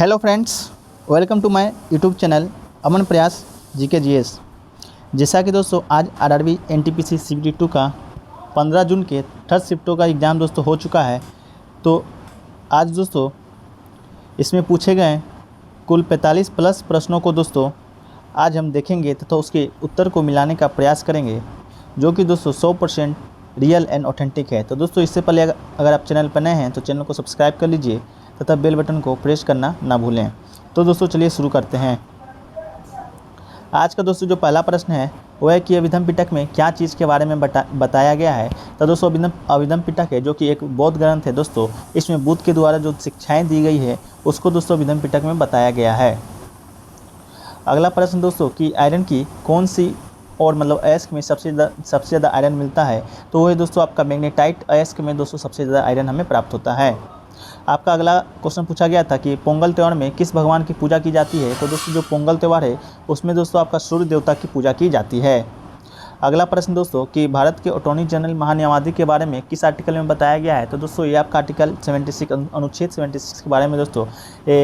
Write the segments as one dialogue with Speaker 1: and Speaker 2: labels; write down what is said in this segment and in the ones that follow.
Speaker 1: Hello friends, welcome to my YouTube channel Aman Prayas GK GS. जैसा कि दोस्तों आज आरआरबी एनटीपीसी सीबीटी 2 का 15 जून के थर्ड शिफ्टों का एग्ज़ाम दोस्तों हो चुका है। तो आज दोस्तों इसमें पूछे गए कुल 45 प्लस प्रश्नों को दोस्तों आज हम देखेंगे तथा उसके उत्तर को मिलाने का प्रयास करेंगे, जो कि दोस्तों 100% रियल एंड ऑथेंटिक है। तो दोस्तों इससे पहले अगर आप चैनल पर नए हैं तो चैनल को सब्सक्राइब कर लीजिए तथा बेल बटन को प्रेस करना ना भूलें। तो दोस्तों चलिए शुरू करते हैं। आज का दोस्तों जो पहला प्रश्न है वो है कि अभिधम पिटक में क्या चीज़ के बारे में बताया गया है। तो दोस्तों अभिधम पिटक है जो कि एक बौद्ध ग्रंथ है दोस्तों। इसमें बुद्ध के द्वारा जो शिक्षाएं दी गई है उसको दोस्तों अभिधम पिटक में बताया गया है। अगला प्रश्न दोस्तों कि आयरन की कौन सी और मतलब अयस्क में सबसे ज़्यादा आयरन मिलता है। तो वो है दोस्तों आपका मैग्नेटाइट अयस्क में दोस्तों सबसे ज़्यादा आयरन हमें प्राप्त होता है। आपका अगला क्वेश्चन पूछा गया था कि पोंगल त्यौहार में किस भगवान की पूजा की जाती है। तो दोस्तों जो पोंगल त्यौहार है उसमें दोस्तों आपका सूर्य देवता की पूजा की जाती है। अगला प्रश्न दोस्तों कि भारत के अटॉर्नी जनरल महान्यायवादी के बारे में किस आर्टिकल में बताया गया है। तो दोस्तों ये आपका आर्टिकल 76 अनुच्छेद 76 के बारे में दोस्तों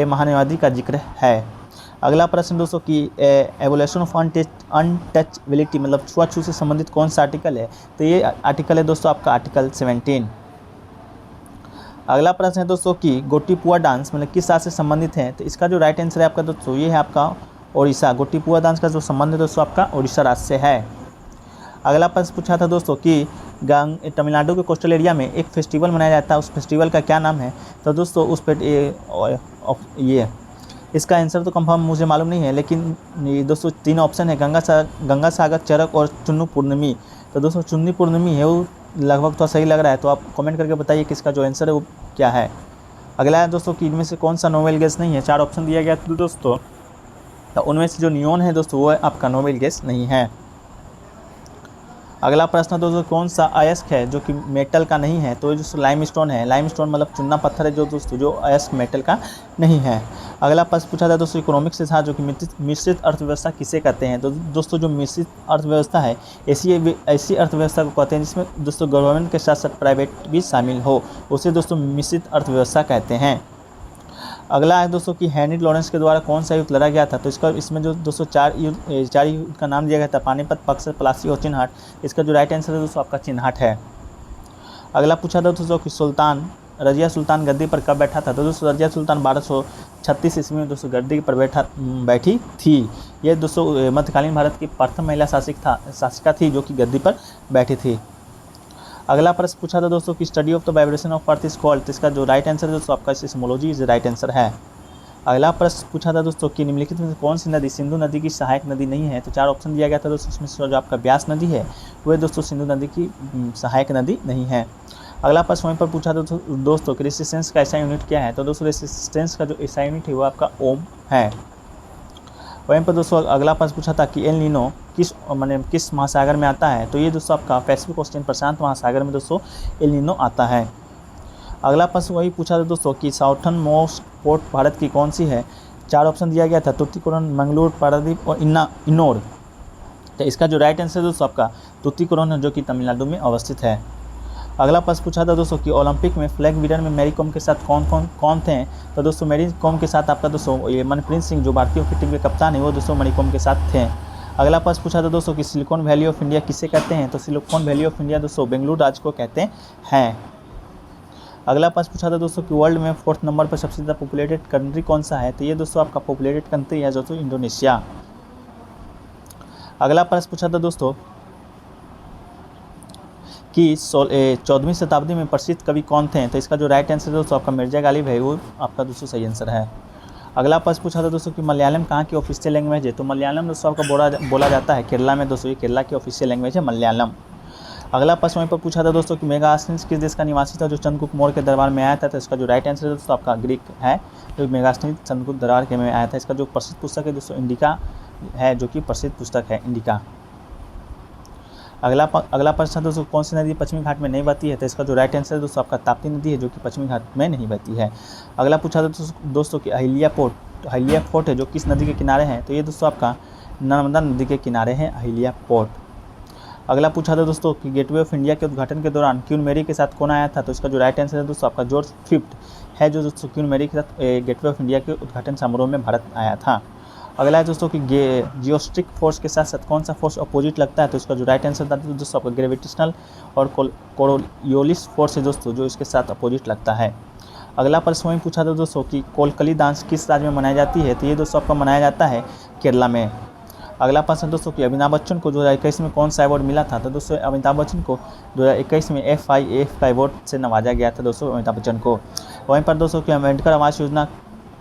Speaker 1: महान्यायवादी का जिक्र है। अगला प्रश्न दोस्तों कि एवोल्यूशन ऑफ अनटचबिलिटी मतलब छुआछूत से संबंधित कौन सा आर्टिकल है। तो ये आर्टिकल है दोस्तों आपका आर्टिकल 17। अगला प्रश्न है दोस्तों कि गोटीपुआ डांस मतलब किस राज्य से संबंधित है। तो इसका जो राइट आंसर है आपका दोस्तों ये है आपका ओडिशा। गोटीपुआ डांस का जो संबंध है दोस्तों आपका ओडिशा राज्य से है। अगला प्रश्न पूछा था दोस्तों कि तमिलनाडु के कोस्टल एरिया में एक फेस्टिवल मनाया जाता है, उस फेस्टिवल का क्या नाम है। तो दोस्तों उस पर ये इसका आंसर तो कंफर्म मुझे मालूम नहीं है, लेकिन दोस्तों 3 ऑप्शन है गंगा सागर, चरक और चुन्नू पूर्णिमी। तो दोस्तों चुन्नी पूर्णिमी है वो लगभग तो सही लग रहा है। तो आप कमेंट करके बताइए कि इसका जो आंसर है वो क्या है। अगला है दोस्तों कि इनमें से कौन सा नोबेल गैस नहीं है। 4 ऑप्शन दिया गया तो दोस्तों तो उनमें से जो नियोन है दोस्तों वो आपका नोबेल गैस नहीं है। अगला प्रश्न दोस्तों कौन सा अयस्क है जो कि मेटल का नहीं है। तो दोस्तों लाइमस्टोन है। लाइमस्टोन मतलब चूना पत्थर है जो दोस्तों जो अयस्क मेटल का नहीं है। अगला प्रश्न पूछा था दोस्तों इकोनॉमिक्स से था जो कि मिश्रित अर्थव्यवस्था किसे कहते हैं। तो दोस्तों जो मिश्रित अर्थव्यवस्था है ऐसी अर्थव्यवस्था को कहते हैं जिसमें दोस्तों गवर्नमेंट के साथ साथ प्राइवेट भी शामिल हो, उसे दोस्तों मिश्रित अर्थव्यवस्था कहते हैं। अगला है दोस्तों कि हेनरी लॉरेंस के द्वारा कौन सा युद्ध लड़ा गया था। तो इसमें जो दोस्तों 4 युद्ध का नाम दिया गया था, पानीपत, बक्सर, प्लासी और चिन्हाट। इसका जो राइट आंसर है दोस्तों आपका चिन्हाट है। अगला पूछा था दोस्तों कि रजिया सुल्तान गद्दी पर कब बैठा था। तो दोस्तों रजिया सुल्तान 1236 ईस्वी में दोस्तों गद्दी पर बैठी थी। ये दोस्तों मध्यकालीन भारत की प्रथम महिला शासिका थी जो कि गद्दी पर बैठी थी। अगला प्रश्न पूछा था दोस्तों कि study of the vibration of earth is called. इसका जो राइट आंसर है दोस्तों आपका सिस्मोलॉजी इज राइट आंसर है। अगला प्रश्न पूछा था दोस्तों कि निम्नलिखित में से कौन सी नदी सिंधु नदी की सहायक नदी नहीं है। तो 4 ऑप्शन दिया गया था दोस्तों, इसमें से जो आपका ब्यास नदी है वह दोस्तों सिंधु नदी की सहायक नदी नहीं है। अगला प्रश्न वहीं पर पूछा था दोस्तों कि रेसिस्टेंस का ऐसा यूनिट क्या है। तो दोस्तों रेसिस्टेंस का जो ऐसा यूनिट है वो आपका ओम है। वहीं पर दोस्तों अगला प्रश्न पूछा था कि एल नीनो किस महासागर में आता है। तो ये दोस्तों आपका पैसिफिक ओशियन प्रशांत महासागर में दोस्तों एल नीनो आता है। अगला प्रश्न वही पूछा था दोस्तों कि साउथर्न मोस्ट पोर्ट भारत की कौन सी है। 4 ऑप्शन दिया गया था, तूतीकोरन, मंगलूर, पारादीप और इन्नौर। तो इसका जो राइट आंसर है दोस्तों आपका तूतीकोरन है जो कि तमिलनाडु में अवस्थित है। अगला प्रश्न पूछा था दोस्तों कि ओलंपिक में फ्लैग बीडर में मैरी कॉम के साथ कौन थे। तो दोस्तों मैरी कॉम के साथ आपका दोस्तों ये मनप्रीत सिंह जो भारतीय हॉकी टीम के कप्तान है वो दोस्तों मैरी कॉम के साथ थे। अगला प्रश्न पूछा था दोस्तों कि सिलिकॉन वैली ऑफ इंडिया किसे कहते हैं। तो सिलिकॉन वैली ऑफ इंडिया दोस्तों बेंगलुरु राज्य को कहते हैं। अगला प्रश्न पूछा था दोस्तों कि वर्ल्ड में 4th नंबर पर सबसे ज़्यादा पॉपुलेटेड कंट्री कौन सा है। तो ये दोस्तों आपका पॉपुलेटेड कंट्री है दोस्तों इंडोनेशिया। अगला प्रश्न पूछा था दोस्तों कि 14वीं शताब्दी में प्रसिद्ध कवि कौन थे। तो इसका जो राइट आंसर है दोस्तों आपका मिर्जा गालिब है, वो आपका दोस्तों सही आंसर है। अगला प्रश्न पूछा था दोस्तों कि मलयालम कहाँ की ऑफिशियल लैंग्वेज है। तो मलयालम दोस्तों आपका बोला जाता है केरला में दोस्तों, ये केरला की ऑफिशियल लैंग्वेज है मलयालम। अगला प्रश्न वहीं पर पूछा था दोस्तों कि मेगास्थनीज किस देश का निवासी था जो चंद्रगुप्त मौर्य के दरबार में आया था। तो इसका जो राइट आंसर है दोस्तों आपका ग्रीक है जो मेगास्थनीज चंद्रगुप्त दरबार के में आया था। इसका जो प्रसिद्ध पुस्तक है दोस्तों इंडिका है जो कि प्रसिद्ध पुस्तक है इंडिका। अगला प्रश्न दोस्तों कौन सी नदी पश्चिमी घाट में नहीं बहती है। तो इसका जो राइट आंसर है दोस्तों आपका ताप्ती नदी है जो कि पश्चिमी घाट में नहीं बहती है। अगला पूछा था दोस्तों कि अहिल्या फोर्ट है जो किस नदी के किनारे हैं। तो ये दोस्तों आपका नर्मदा नदी के किनारे हैं अहिल्या फोर्ट। अगला पूछा था दोस्तों कि गेटवे ऑफ इंडिया के उद्घाटन के दौरान क्वीन मैरी के साथ कौन आया था, तो इसका जो राइट आंसर है दोस्तों आपका जॉर्ज फिफ्थ है, जो दोस्तों क्वीन मैरी के साथ गेटवे ऑफ इंडिया के उद्घाटन समारोह में भारत आया था। अगला है दोस्तों कि जियोस्टिक फोर्स के साथ साथ कौन सा फोर्स अपोजिट लगता है, तो इसका जो राइट आंसर था दोस्तों आपका ग्रेविटेशनल और कोरियोलिस फोर्स है दोस्तों, जो इसके साथ अपोजिट लगता है। अगला प्रश्न वही पूछा था दोस्तों कि कोलकली डांस किस राज्य में मनाई जाती है, तो ये दोस्तों आपका मनाया जाता है केरला में। अगला प्रश्न दोस्तों कि अमिताभ बच्चन को 2021 में कौन सा अवार्ड मिला था, तो दोस्तों अमिताभ बच्चन को 2021 में FIF का अवार्ड से नवाजा गया था दोस्तों अमिताभ बच्चन को। वहीं पर दोस्तों कि अम्बेडकर आवास योजना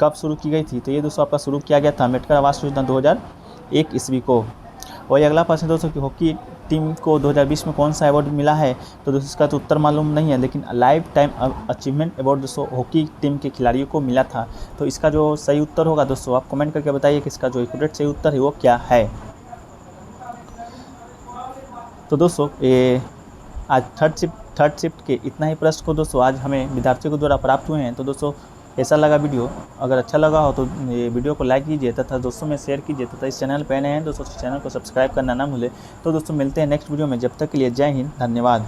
Speaker 1: कब शुरू की गई थी, तो ये दोस्तों आपका शुरू किया गया था अम्बेडकर आवास योजना 2001 ईस्वी को। वही अगला प्रश्न दोस्तों कि हॉकी टीम को 2020 में कौन सा अवार्ड मिला है, तो दोस्तों इसका तो उत्तर मालूम नहीं है, लेकिन लाइफ टाइम अचीवमेंट अवार्ड दोस्तों हॉकी टीम के खिलाड़ियों को मिला था। तो इसका जो सही उत्तर होगा दोस्तों आप कमेंट करके बताइए कि इसका जो एक्यूरेट सही उत्तर है वो क्या है। तो दोस्तों ये आज थर्ड शिफ्ट के इतना ही प्रश्न को दोस्तों आज हमें विद्यार्थियों के द्वारा प्राप्त हुए हैं। तो दोस्तों ऐसा लगा वीडियो, अगर अच्छा लगा हो तो ये वीडियो को लाइक कीजिए तथा दोस्तों में शेयर कीजिए तथा इस चैनल पर नए हैं दोस्तों चैनल को सब्सक्राइब करना ना भूलें। तो दोस्तों मिलते हैं नेक्स्ट वीडियो में, जब तक के लिए जय हिंद, धन्यवाद।